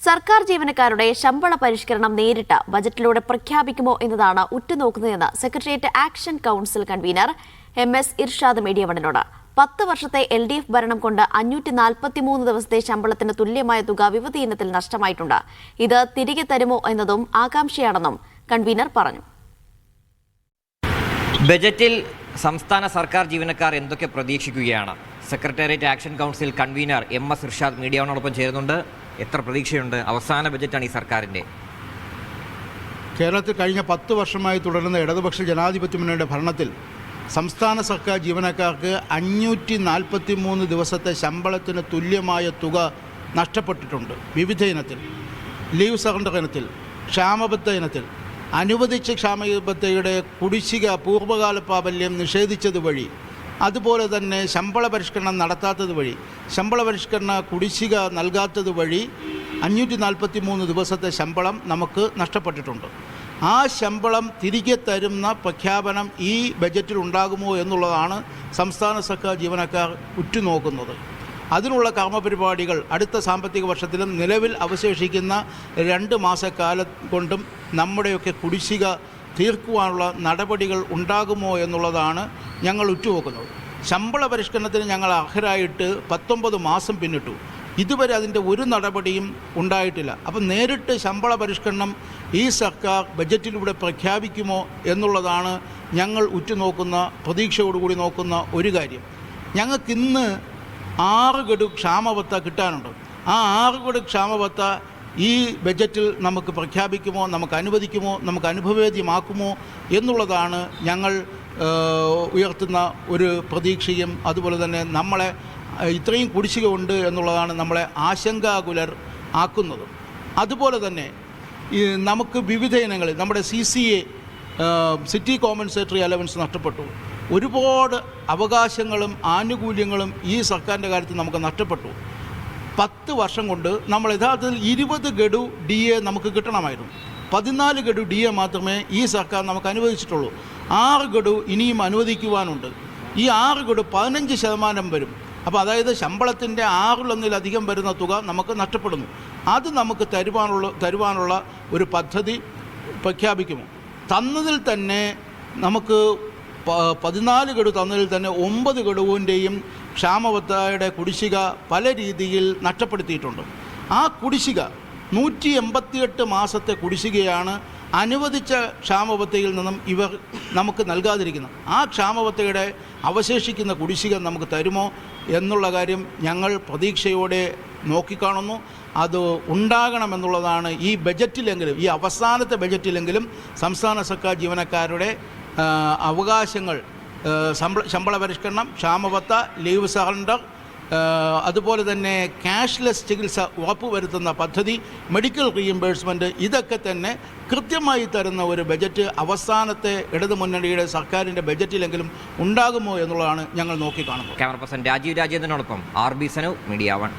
സർക്കാർ ജീവനക്കാരുടെ ശമ്പള പരിഷ്കരണം നേരിട്ട് ബജറ്റിലൂടെ പ്രഖ്യാപിക്കുമോ എന്നതാണ് ഉറ്റുനോക്കുന്നതെന്ന് secretariat action council convener MS Irshad മീഡിയവണിനോട്. 10 വർഷത്തെ LDF ഭരണം കൊണ്ട് 543 ദിവസത്തെ ശമ്പളത്തിന് തുല്യമായ തുക വിവിധ ഇനത്തിൽ നഷ്ടമായിട്ടുണ്ട്. ഇത് തിരികെ തരുമോ എന്നതും ആകാംക്ഷയാണെന്നും കൺവീനർ പറഞ്ഞു. ബജറ്റിൽ സംസ്ഥാന സർക്കാർ ജീവനക്കാർ എന്തൊക്കെ പ്രതീക്ഷിക്കുകയാണ്? Secretariat action council convener MS Irshad മീഡിയയോടൊപ്പം ചേരുന്നുണ്ട്. എത്ര പ്രതീക്ഷയുണ്ട്? അവസാന ബജറ്റാണ് ഈ സർക്കാരിൻ്റെ. കേരളത്തിൽ കഴിഞ്ഞ 10 വർഷമായി തുടരുന്ന ഇടതുപക്ഷ ജനാധിപത്യ മുന്നണിയുടെ ഭരണത്തിൽ സംസ്ഥാന സർക്കാർ ജീവനക്കാർക്ക് 543 ദിവസത്തെ ശമ്പളത്തിന് തുല്യമായ തുക നഷ്ടപ്പെട്ടിട്ടുണ്ട്. വിവിധ ഇനത്തിൽ, ലീവ് സറണ്ടർ ഇനത്തിൽ, ക്ഷാമബത്ത ഇനത്തിൽ, അനുവദിച്ച ക്ഷാമബത്തയുടെ കുടിശ്ശിക പൂർവ്വകാല പ്രാബല്യം നിഷേധിച്ചത് വഴി, അതുപോലെ തന്നെ ശമ്പള പരിഷ്കരണം നടത്താത്തത് വഴി, ശമ്പള പരിഷ്കരണ കുടിശ്ശിക നൽകാത്തത് വഴി 543 ദിവസത്തെ ശമ്പളം നമുക്ക് നഷ്ടപ്പെട്ടിട്ടുണ്ട്. ആ ശമ്പളം തിരികെ തരുന്ന പ്രഖ്യാപനം ഈ ബജറ്റിൽ ഉണ്ടാകുമോ എന്നുള്ളതാണ് സംസ്ഥാന സർക്കാർ ജീവനക്കാർ ഉറ്റുനോക്കുന്നത്. അതിനുള്ള കർമ്മപരിപാടികൾ അടുത്ത സാമ്പത്തിക വർഷത്തിലും നിലവിൽ അവശേഷിക്കുന്ന 2 മാസക്കാലം കൊണ്ടും നമ്മുടെയൊക്കെ കുടിശ്ശിക തീർക്കുവാനുള്ള നടപടികൾ ഉണ്ടാകുമോ എന്നുള്ളതാണ് ഞങ്ങൾ ഉറ്റുനോക്കുന്നത്. ശമ്പള പരിഷ്കരണത്തിന് ഞങ്ങൾ അർഹരായിട്ട് 19 മാസം പിന്നിട്ടു. ഇതുവരെ അതിൻ്റെ ഒരു നടപടിയും ഉണ്ടായിട്ടില്ല. അപ്പം നേരിട്ട് ശമ്പള പരിഷ്കരണം ഈ സർക്കാർ ബജറ്റിലൂടെ പ്രഖ്യാപിക്കുമോ എന്നുള്ളതാണ് ഞങ്ങൾ ഉറ്റുനോക്കുന്ന, പ്രതീക്ഷയോടുകൂടി നോക്കുന്ന ഒരു കാര്യം. ഞങ്ങൾക്കിന്ന് 6 ഗഡു ക്ഷാമബത്ത കിട്ടാനുണ്ട്. ആ 6 ഗഡു ക്ഷാമബത്ത ഈ ബജറ്റിൽ നമുക്ക് പ്രഖ്യാപിക്കുമോ, നമുക്ക് അനുവദിക്കുമോ, നമുക്ക് അനുഭവവേദ്യമാക്കുമോ എന്നുള്ളതാണ് ഞങ്ങൾ ഉയർത്തുന്ന ഒരു പ്രതീക്ഷയും. അതുപോലെ തന്നെ നമ്മളെ ഇത്രയും കുടിശ്ശിക ഉണ്ട് എന്നുള്ളതാണ് നമ്മളെ ആശങ്കാകുലർ ആക്കുന്നത്. അതുപോലെ തന്നെ നമുക്ക് വിവിധ ഇനങ്ങളിൽ നമ്മുടെ CCA സിറ്റി കോമ്പൻസേറ്ററി അലവൻസ് നഷ്ടപ്പെട്ടു. ഒരുപാട് അവകാശങ്ങളും ആനുകൂല്യങ്ങളും ഈ സർക്കാരിൻ്റെ കാര്യത്തിൽ നമുക്ക് നഷ്ടപ്പെട്ടു. 10 വർഷം കൊണ്ട് നമ്മൾ യഥാർത്ഥത്തിൽ 20 ഗഡു DA നമുക്ക് കിട്ടണമായിരുന്നു. 14 ഗഡു DA മാത്രമേ ഈ സർക്കാർ നമുക്ക് അനുവദിച്ചിട്ടുള്ളൂ. 6 ഗഡു ഇനിയും അനുവദിക്കുവാനുണ്ട്. ഈ 6 ഗഡു 15% വരും. അപ്പോൾ അതായത് ശമ്പളത്തിൻ്റെ 6-1 വരുന്ന തുക നമുക്ക് നഷ്ടപ്പെടുന്നു. അത് നമുക്ക് തരുവാനുള്ള ഒരു പദ്ധതി പ്രഖ്യാപിക്കുമോ? തന്നതിൽ തന്നെ നമുക്ക് 14 ഗഡു തന്നതിൽ തന്നെ 9 ഗഡുവിൻ്റെയും ക്ഷാമബത്തയുടെ കുടിശ്ശിക പല രീതിയിൽ നഷ്ടപ്പെടുത്തിയിട്ടുണ്ട്. ആ കുടിശ്ശിക 188 മാസത്തെ കുടിശ്ശികയാണ് അനുവദിച്ച ക്ഷാമബത്തയിൽ നിന്നും ഇവർ നമുക്ക് നൽകാതിരിക്കുന്നത്. ആ ക്ഷാമബത്തയുടെ അവശേഷിക്കുന്ന കുടിശ്ശിക നമുക്ക് തരുമോ എന്നുള്ള കാര്യം ഞങ്ങൾ പ്രതീക്ഷയോടെ നോക്കിക്കാണുന്നു. അത് ഉണ്ടാകണമെന്നുള്ളതാണ് ഈ ബജറ്റിലെങ്കിലും, ഈ അവസാനത്തെ ബജറ്റിലെങ്കിലും സംസ്ഥാന സർക്കാർ ജീവനക്കാരുടെ അവകാശങ്ങൾ, ശമ്പള പരിഷ്കരണം, ക്ഷാമബത്ത, ലീവ് സറണ്ടർ, അതുപോലെ തന്നെ ക്യാഷ്ലെസ് ചികിത്സ ഉറപ്പുവരുത്തുന്ന പദ്ധതി, മെഡിക്കൽ റീഇംബേഴ്സ്മെൻറ്റ്, ഇതൊക്കെ തന്നെ കൃത്യമായി തരുന്ന ഒരു ബജറ്റ് അവസാനത്തെ ഇടതുമുന്നണിയുടെ സർക്കാരിൻ്റെ ബജറ്റിലെങ്കിലും ഉണ്ടാകുമോ എന്നുള്ളതാണ് ഞങ്ങൾ നോക്കിക്കാണുന്നത്. ക്യാമറ പേഴ്സൺ രാജീവ് രാജേന്ദ്രനോടൊപ്പം RB സനു, മീഡിയ 1.